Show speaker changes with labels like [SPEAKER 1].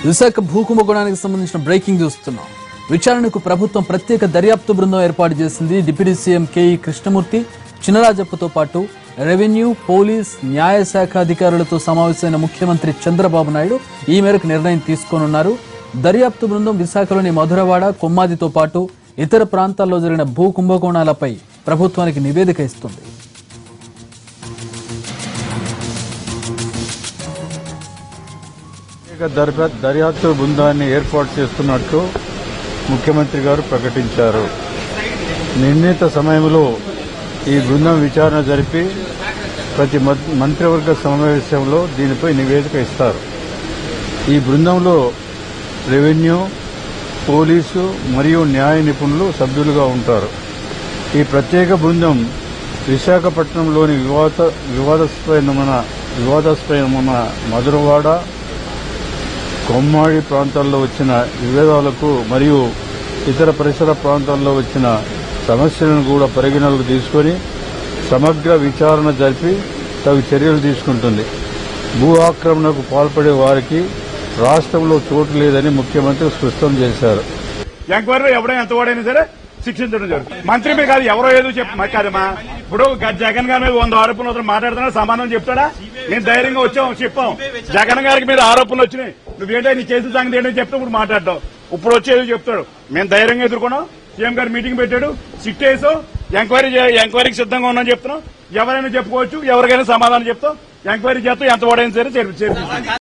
[SPEAKER 1] విశాఖ భూకుంభకోణానికి సంబంధించిన బ్రేకింగ్ చూస్తున్నాం. విచారణకు ప్రభుత్వం ప్రత్యేక దర్యాప్తు బృందం ఏర్పాటు చేసింది. డిప్యూటీ సీఎం కేఈ కృష్ణమూర్తి, చినరాజప్పతో పాటు రెవెన్యూ, పోలీస్, న్యాయశాఖ అధికారులతో సమావేశమైన ముఖ్యమంత్రి చంద్రబాబు నాయుడు ఈ మేరకు నిర్ణయం తీసుకోనున్నారు. దర్యాప్తు బృందం విశాఖలోని మధురవాడ, కొమ్మాదితో పాటు ఇతర ప్రాంతాల్లో జరిగిన భూ కుంభకోణాలపై ప్రభుత్వానికి నివేదిక ఇస్తుంది.
[SPEAKER 2] దర్యాప్తు బృందాన్ని ఏర్పాటు చేస్తున్నట్లు ముఖ్యమంత్రి గారు ప్రకటించారు. నిర్ణీత సమయంలో ఈ బృందం విచారణ జరిపి ప్రతి మంత్రివర్గ సమావేశంలో దీనిపై నివేదిక ఇస్తారు. ఈ బృందంలో రెవెన్యూ, పోలీసు మరియు న్యాయ నిపుణులు సభ్యులుగా ఉంటారు. ఈ ప్రత్యేక బృందం విశాఖపట్నంలోని వివాదాస్పదమైన మధురవాడ, కొమ్మాడి ప్రాంతాల్లో వచ్చిన వివాదాలకు మరియు ఇతర పరిసర ప్రాంతాల్లో వచ్చిన సమస్యలను కూడా పరిగణలోకి తీసుకుని సమగ్ర విచారణ జరిపి తగు చర్యలు తీసుకుంటుంది. భూ ఆక్రమణకు పాల్పడే వారికి రాష్ట్రంలో చోటు లేదని ముఖ్యమంత్రి స్పష్టం చేశారు.
[SPEAKER 3] ఎంక్వైరీలో ఎవడైనా ఎంత వాడైనా సరే శిక్షించడం జరుగుతుంది. మంత్రి మీద కాదు, ఎవరో ఏదో కాదమ్మా. ఇప్పుడు జగన్ గారి మీద 100 ఆరోపణలు మాట్లాడుతున్నా సమాధానం చెప్తాడా? నేను ధైర్యంగా వచ్చాం చెప్పాం. జగన్ గారికి మీద ఆరోపణలు వచ్చినాయి, నువ్వేంటో నీ చేసిన సంగతి ఏంటో చెప్తే ఇప్పుడు మాట్లాడతావు. ఇప్పుడు వచ్చేది చెప్తాడు. మేము ధైర్యంగా ఎదుర్కొన్నాం. సీఎం గారు మీటింగ్ పెట్టాడు, సిట్ వేసాం, ఎంక్వైరీకి సిద్ధంగా ఉన్నాం చెప్తున్నాం. ఎవరైనా చెప్పుకోవచ్చు, ఎవరికైనా సమాధానం చెప్తాం. ఎంక్వైరీ చేస్తాం, ఎంత వాడైనా సరే చేర్పిస్తాం.